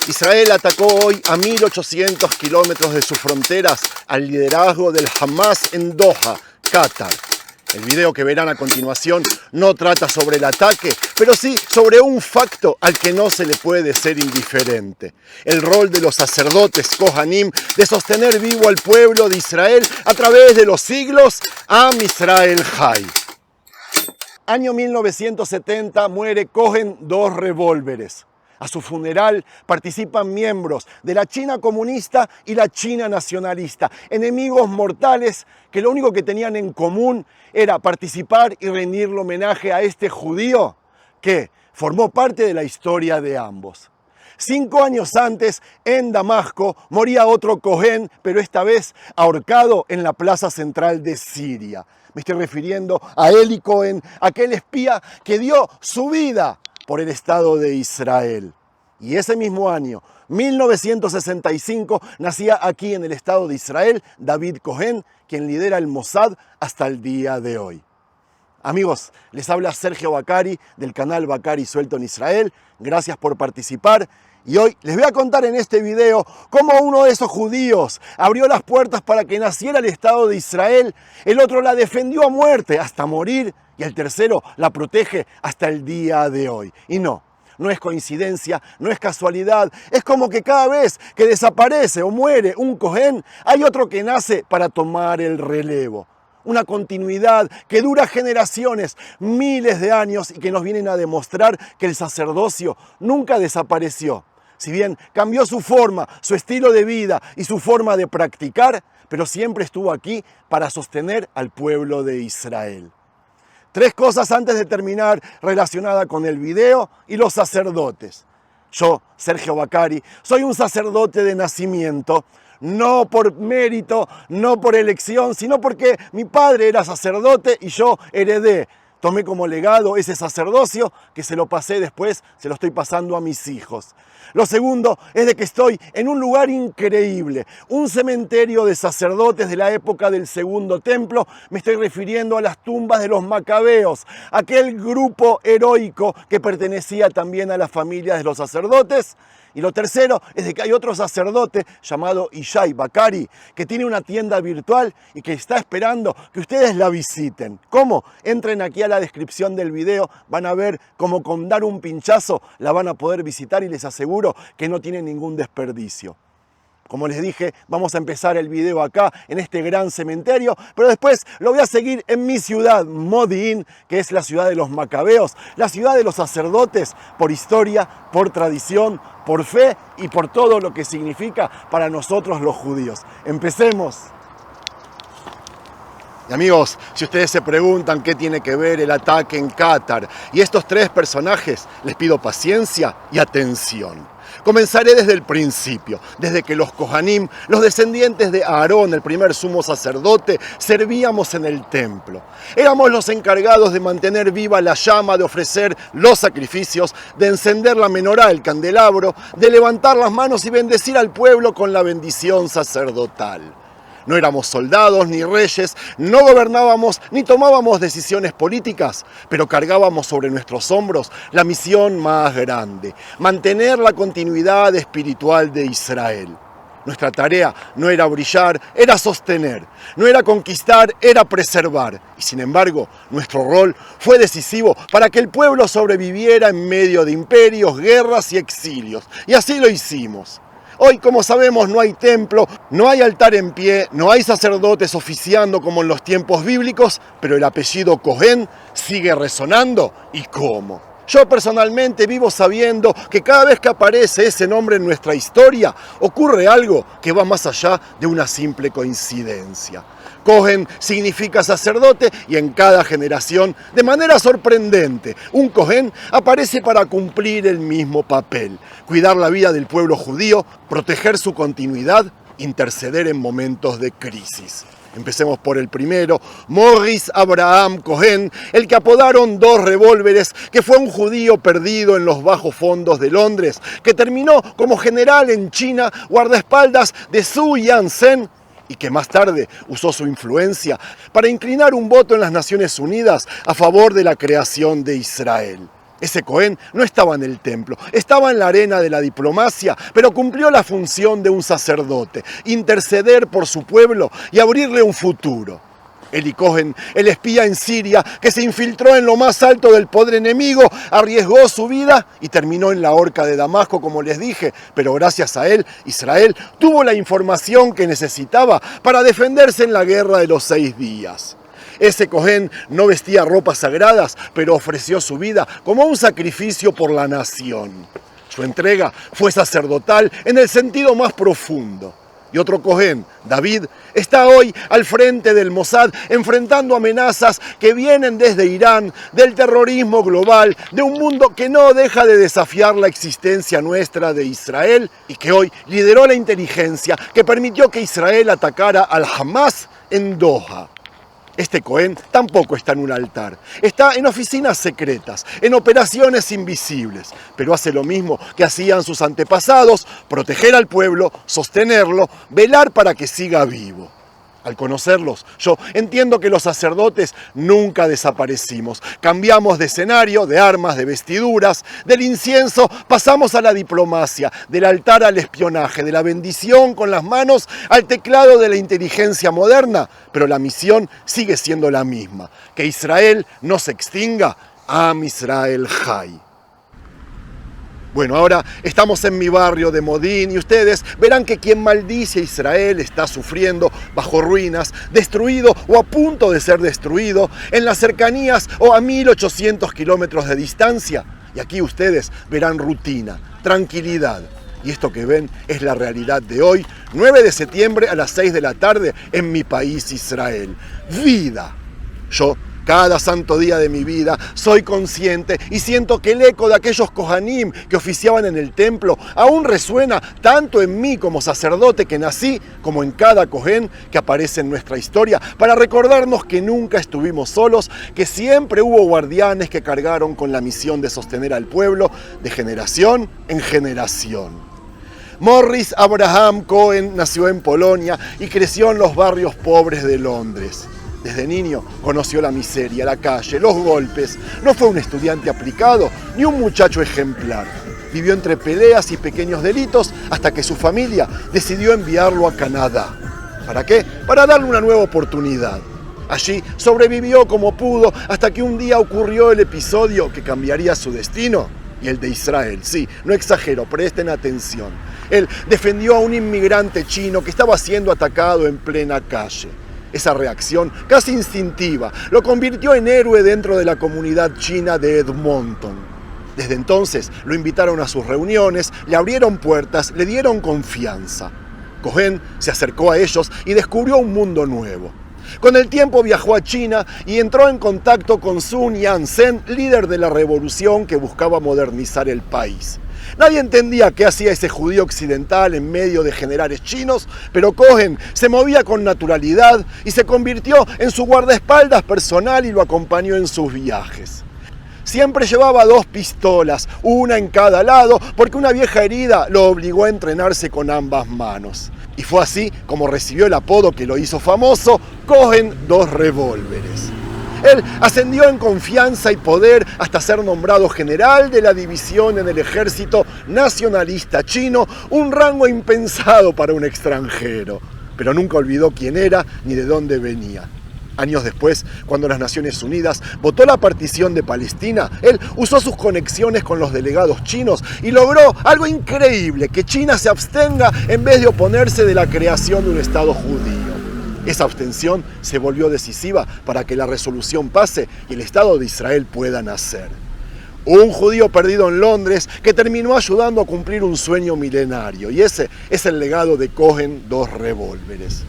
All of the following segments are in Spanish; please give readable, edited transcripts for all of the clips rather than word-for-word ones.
Israel atacó hoy a 1.800 kilómetros de sus fronteras al liderazgo del Hamas en Doha, Qatar. El video que verán a continuación no trata sobre el ataque, pero sí sobre un facto al que no se le puede ser indiferente. El rol de los sacerdotes Kohanim de sostener vivo al pueblo de Israel a través de los siglos. Am Israel Hay. Año 1970 muere Cohen dos revólveres. A su funeral participan miembros de la China comunista y la China nacionalista, enemigos mortales que lo único que tenían en común era participar y rendirle homenaje a este judío que formó parte de la historia de ambos. 5 años antes, en Damasco, moría otro Cohen, pero esta vez ahorcado en la plaza central de Siria. Me estoy refiriendo a Eli Cohen, aquel espía que dio su vida por el Estado de Israel. Y ese mismo año, 1965, nacía aquí en el Estado de Israel David Cohen, quien lidera el Mossad hasta el día de hoy. Amigos, les habla Sergio Bacari del canal Bacari Suelto en Israel. Gracias por participar. Y hoy les voy a contar en este video cómo uno de esos judíos abrió las puertas para que naciera el Estado de Israel, el otro la defendió a muerte hasta morir y el tercero la protege hasta el día de hoy. Y no es coincidencia, no es casualidad, es como que cada vez que desaparece o muere un Cohen, hay otro que nace para tomar el relevo. Una continuidad que dura generaciones, miles de años y que nos vienen a demostrar que el sacerdocio nunca desapareció. Si bien cambió su forma, su estilo de vida y su forma de practicar, pero siempre estuvo aquí para sostener al pueblo de Israel. 3 cosas antes de terminar relacionadas con el video y los sacerdotes. Yo, Sergio Bacari, soy un sacerdote de nacimiento, no por mérito, no por elección, sino porque mi padre era sacerdote y yo heredé. Tomé como legado ese sacerdocio que se lo pasé después, se lo estoy pasando a mis hijos. Lo segundo es de que estoy en un lugar increíble, un cementerio de sacerdotes de la época del Segundo Templo. Me estoy refiriendo a las tumbas de los macabeos, aquel grupo heroico que pertenecía también a la familia de los sacerdotes. Y lo tercero es de que hay otro sacerdote llamado Ishai Bacari que tiene una tienda virtual y que está esperando que ustedes la visiten. ¿Cómo? Entren aquí a la descripción del video, van a ver cómo con dar un pinchazo la van a poder visitar y les aseguro que no tiene ningún desperdicio. Como les dije, vamos a empezar el video acá, en este gran cementerio, pero después lo voy a seguir en mi ciudad, Modi'in, que es la ciudad de los macabeos, la ciudad de los sacerdotes, por historia, por tradición, por fe y por todo lo que significa para nosotros los judíos. ¡Empecemos! Y amigos, si ustedes se preguntan qué tiene que ver el ataque en Qatar y estos 3 personajes, les pido paciencia y atención. Comenzaré desde el principio, desde que los Kohanim, los descendientes de Aarón, el primer sumo sacerdote, servíamos en el templo. Éramos los encargados de mantener viva la llama, de ofrecer los sacrificios, de encender la menorá, el candelabro, de levantar las manos y bendecir al pueblo con la bendición sacerdotal. No éramos soldados ni reyes, no gobernábamos ni tomábamos decisiones políticas, pero cargábamos sobre nuestros hombros la misión más grande: mantener la continuidad espiritual de Israel. Nuestra tarea no era brillar, era sostener. No era conquistar, era preservar. Y sin embargo, nuestro rol fue decisivo para que el pueblo sobreviviera en medio de imperios, guerras y exilios. Y así lo hicimos. Hoy, como sabemos, no hay templo, no hay altar en pie, no hay sacerdotes oficiando como en los tiempos bíblicos, pero el apellido Cohen sigue resonando. ¿Y cómo? Yo personalmente vivo sabiendo que cada vez que aparece ese nombre en nuestra historia, ocurre algo que va más allá de una simple coincidencia. Cohen significa sacerdote y en cada generación, de manera sorprendente, un Cohen aparece para cumplir el mismo papel: cuidar la vida del pueblo judío, proteger su continuidad, interceder en momentos de crisis. Empecemos por el primero, Morris Abraham Cohen, el que apodaron dos revólveres, que fue un judío perdido en los bajos fondos de Londres, que terminó como general en China, guardaespaldas de Su Yat-sen, y que más tarde usó su influencia para inclinar un voto en las Naciones Unidas a favor de la creación de Israel. Ese Cohen no estaba en el templo, estaba en la arena de la diplomacia, pero cumplió la función de un sacerdote, interceder por su pueblo y abrirle un futuro. Eli Cohen, el espía en Siria, que se infiltró en lo más alto del poder enemigo, arriesgó su vida y terminó en la horca de Damasco, como les dije, pero gracias a él, Israel tuvo la información que necesitaba para defenderse en la guerra de los 6 días. Ese Cohen no vestía ropas sagradas, pero ofreció su vida como un sacrificio por la nación. Su entrega fue sacerdotal en el sentido más profundo. Y otro Cohen, David, está hoy al frente del Mossad, enfrentando amenazas que vienen desde Irán, del terrorismo global, de un mundo que no deja de desafiar la existencia nuestra de Israel y que hoy lideró la inteligencia que permitió que Israel atacara al Hamas en Doha. Este Cohen tampoco está en un altar, está en oficinas secretas, en operaciones invisibles, pero hace lo mismo que hacían sus antepasados: proteger al pueblo, sostenerlo, velar para que siga vivo. Al conocerlos, yo entiendo que los sacerdotes nunca desaparecimos. Cambiamos de escenario, de armas, de vestiduras, del incienso pasamos a la diplomacia, del altar al espionaje, de la bendición con las manos al teclado de la inteligencia moderna. Pero la misión sigue siendo la misma: que Israel no se extinga. Am Israel Jai. Bueno, ahora estamos en mi barrio de Modín y ustedes verán que quien maldice a Israel está sufriendo bajo ruinas, destruido o a punto de ser destruido, en las cercanías o a 1800 kilómetros de distancia. Y aquí ustedes verán rutina, tranquilidad. Y esto que ven es la realidad de hoy, 9 de septiembre a las 6 de la tarde en mi país, Israel. Vida. Yo, cada santo día de mi vida, soy consciente y siento que el eco de aquellos Kohanim que oficiaban en el templo aún resuena tanto en mí como sacerdote que nací, como en cada Cohen que aparece en nuestra historia, para recordarnos que nunca estuvimos solos, que siempre hubo guardianes que cargaron con la misión de sostener al pueblo de generación en generación. Morris Abraham Cohen nació en Polonia y creció en los barrios pobres de Londres. Desde niño conoció la miseria, la calle, los golpes. No fue un estudiante aplicado ni un muchacho ejemplar. Vivió entre peleas y pequeños delitos hasta que su familia decidió enviarlo a Canadá. ¿Para qué? Para darle una nueva oportunidad. Allí sobrevivió como pudo hasta que un día ocurrió el episodio que cambiaría su destino y el de Israel. Sí, no exagero, presten atención. Él defendió a un inmigrante chino que estaba siendo atacado en plena calle. Esa reacción, casi instintiva, lo convirtió en héroe dentro de la comunidad china de Edmonton. Desde entonces lo invitaron a sus reuniones, le abrieron puertas, le dieron confianza. Cohen se acercó a ellos y descubrió un mundo nuevo. Con el tiempo viajó a China y entró en contacto con Sun Yat-sen, líder de la revolución que buscaba modernizar el país. Nadie entendía qué hacía ese judío occidental en medio de generales chinos, pero Cohen se movía con naturalidad y se convirtió en su guardaespaldas personal y lo acompañó en sus viajes. Siempre llevaba 2 pistolas, una en cada lado, porque una vieja herida lo obligó a entrenarse con ambas manos. Y fue así como recibió el apodo que lo hizo famoso: Cohen 2 revólveres. Él ascendió en confianza y poder hasta ser nombrado general de la división en el ejército nacionalista chino, un rango impensado para un extranjero. Pero nunca olvidó quién era ni de dónde venía. Años después, cuando las Naciones Unidas votó la partición de Palestina, él usó sus conexiones con los delegados chinos y logró algo increíble: que China se abstenga en vez de oponerse de la creación de un Estado judío. Esa abstención se volvió decisiva para que la resolución pase y el Estado de Israel pueda nacer. Un judío perdido en Londres que terminó ayudando a cumplir un sueño milenario, y ese es el legado de Cohen 2 revólveres.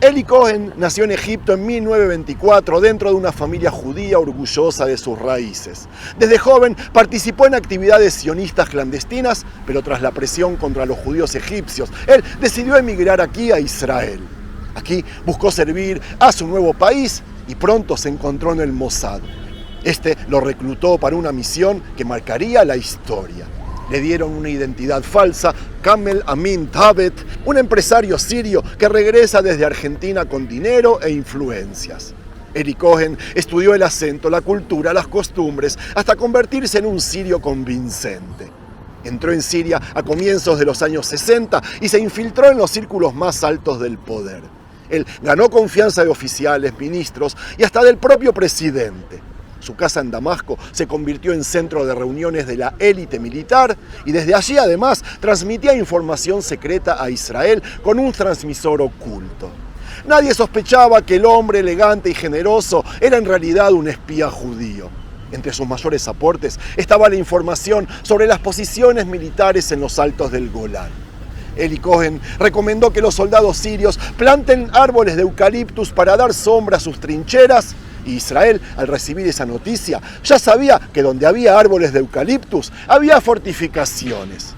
Eli Cohen nació en Egipto en 1924 dentro de una familia judía orgullosa de sus raíces. Desde joven participó en actividades sionistas clandestinas, pero tras la presión contra los judíos egipcios, él decidió emigrar aquí a Israel. Aquí buscó servir a su nuevo país y pronto se encontró en el Mossad. Este lo reclutó para una misión que marcaría la historia. Le dieron una identidad falsa: Kamel Amin Tabet, un empresario sirio que regresa desde Argentina con dinero e influencias. Eli Cohen estudió el acento, la cultura, las costumbres, hasta convertirse en un sirio convincente. Entró en Siria a comienzos de los años 60 y se infiltró en los círculos más altos del poder. Él ganó confianza de oficiales, ministros y hasta del propio presidente. Su casa en Damasco se convirtió en centro de reuniones de la élite militar y desde allí además transmitía información secreta a Israel con un transmisor oculto. Nadie sospechaba que el hombre elegante y generoso era en realidad un espía judío. Entre sus mayores aportes estaba la información sobre las posiciones militares en los altos del Golán. Eli Cohen recomendó que los soldados sirios planten árboles de eucaliptus para dar sombra a sus trincheras, y Israel, al recibir esa noticia, ya sabía que donde había árboles de eucaliptus había fortificaciones.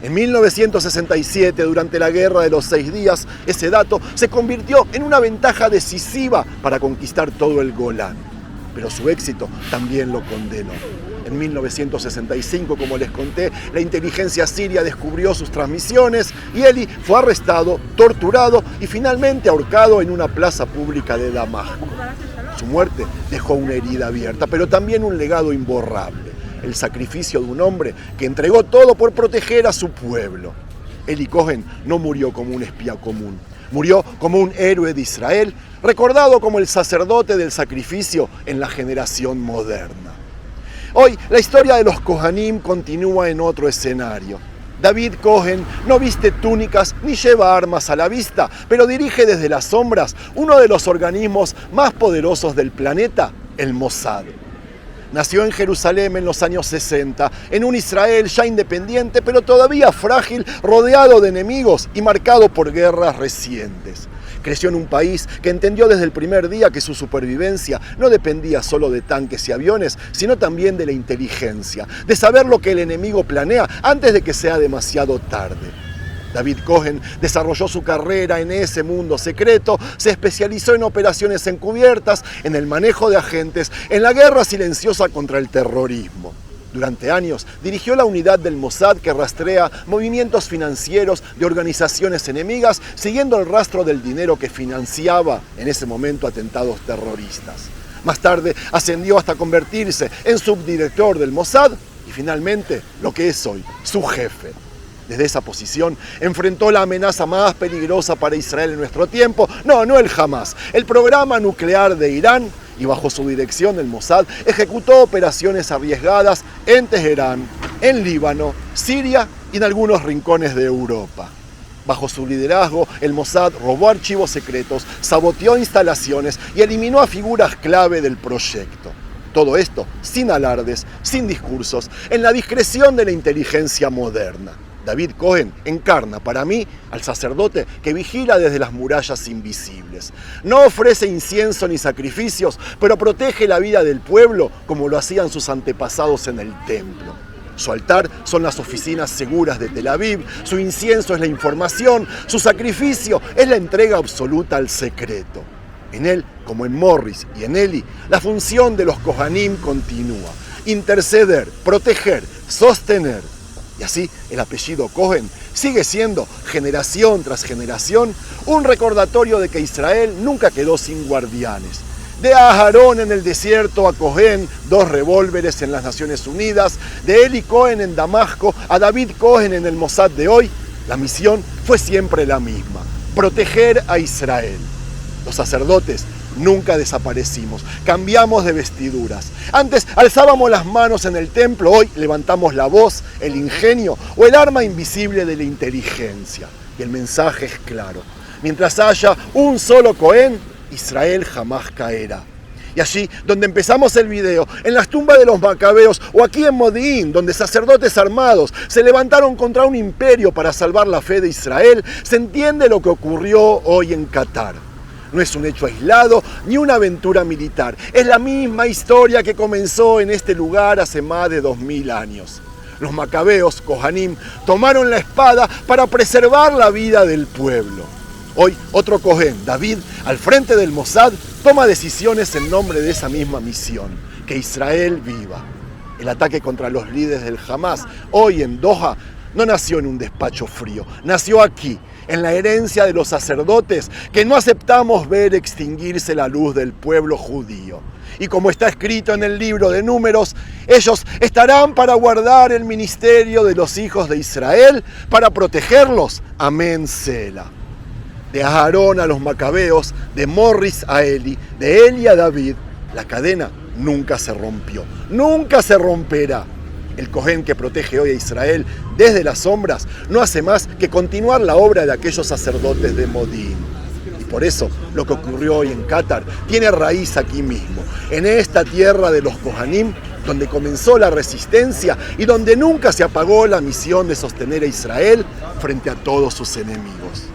En 1967, durante la Guerra de los 6 días, ese dato se convirtió en una ventaja decisiva para conquistar todo el Golán. Pero su éxito también lo condenó. En 1965, como les conté, la inteligencia siria descubrió sus transmisiones y Eli fue arrestado, torturado y finalmente ahorcado en una plaza pública de Damasco. Su muerte dejó una herida abierta, pero también un legado imborrable: el sacrificio de un hombre que entregó todo por proteger a su pueblo. Eli Cohen no murió como un espía común, murió como un héroe de Israel, recordado como el sacerdote del sacrificio en la generación moderna. Hoy la historia de los Kohanim continúa en otro escenario. David Cohen no viste túnicas ni lleva armas a la vista, pero dirige desde las sombras uno de los organismos más poderosos del planeta, el Mossad. Nació en Jerusalén en los años 60, en un Israel ya independiente, pero todavía frágil, rodeado de enemigos y marcado por guerras recientes. Creció en un país que entendió desde el primer día que su supervivencia no dependía solo de tanques y aviones, sino también de la inteligencia, de saber lo que el enemigo planea antes de que sea demasiado tarde. David Cohen desarrolló su carrera en ese mundo secreto, se especializó en operaciones encubiertas, en el manejo de agentes, en la guerra silenciosa contra el terrorismo. Durante años dirigió la unidad del Mossad que rastrea movimientos financieros de organizaciones enemigas, siguiendo el rastro del dinero que financiaba en ese momento atentados terroristas. Más tarde ascendió hasta convertirse en subdirector del Mossad y finalmente lo que es hoy, su jefe. Desde esa posición enfrentó la amenaza más peligrosa para Israel en nuestro tiempo, no el Hamas, el programa nuclear de Irán, y bajo su dirección el Mossad ejecutó operaciones arriesgadas en Teherán, en Líbano, Siria y en algunos rincones de Europa. Bajo su liderazgo, el Mossad robó archivos secretos, saboteó instalaciones y eliminó a figuras clave del proyecto. Todo esto sin alardes, sin discursos, en la discreción de la inteligencia moderna. David Cohen encarna para mí al sacerdote que vigila desde las murallas invisibles. No ofrece incienso ni sacrificios, pero protege la vida del pueblo como lo hacían sus antepasados en el templo. Su altar son las oficinas seguras de Tel Aviv, su incienso es la información, su sacrificio es la entrega absoluta al secreto. En él, como en Morris y en Eli, la función de los Kohanim continúa: interceder, proteger, sostener. Y así el apellido Cohen sigue siendo, generación tras generación, un recordatorio de que Israel nunca quedó sin guardianes. De Aharón en el desierto a Cohen, 2 revólveres en las Naciones Unidas, de Eli Cohen en Damasco a David Cohen en el Mossad de hoy, la misión fue siempre la misma: proteger a Israel. Los sacerdotes nunca desaparecimos, cambiamos de vestiduras. Antes alzábamos las manos en el templo, hoy levantamos la voz, el ingenio o el arma invisible de la inteligencia. Y el mensaje es claro: mientras haya un solo Cohen, Israel jamás caerá. Y allí, donde empezamos el video, en las tumbas de los macabeos, o aquí en Modi'in, donde sacerdotes armados se levantaron contra un imperio para salvar la fe de Israel, se entiende lo que ocurrió hoy en Qatar. No es un hecho aislado ni una aventura militar. Es la misma historia que comenzó en este lugar hace más de 2000 años. Los macabeos, Kohanim, tomaron la espada para preservar la vida del pueblo. Hoy otro Cohen, David, al frente del Mossad, toma decisiones en nombre de esa misma misión: que Israel viva. El ataque contra los líderes del Hamas hoy en Doha no nació en un despacho frío, nació aquí, en la herencia de los sacerdotes que no aceptamos ver extinguirse la luz del pueblo judío. Y como está escrito en el libro de Números, ellos estarán para guardar el ministerio de los hijos de Israel, para protegerlos. Amén, Sela. De Aarón a los macabeos, de Morris a Eli, de Eli a David, la cadena nunca se rompió, nunca se romperá. El Cohen que protege hoy a Israel desde las sombras no hace más que continuar la obra de aquellos sacerdotes de Modín. Y por eso lo que ocurrió hoy en Qatar tiene raíz aquí mismo, en esta tierra de los Kohanim, donde comenzó la resistencia y donde nunca se apagó la misión de sostener a Israel frente a todos sus enemigos.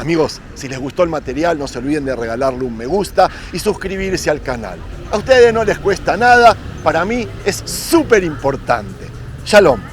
Amigos, si les gustó el material, no se olviden de regalarle un me gusta y suscribirse al canal. A ustedes no les cuesta nada, para mí es súper importante. Shalom.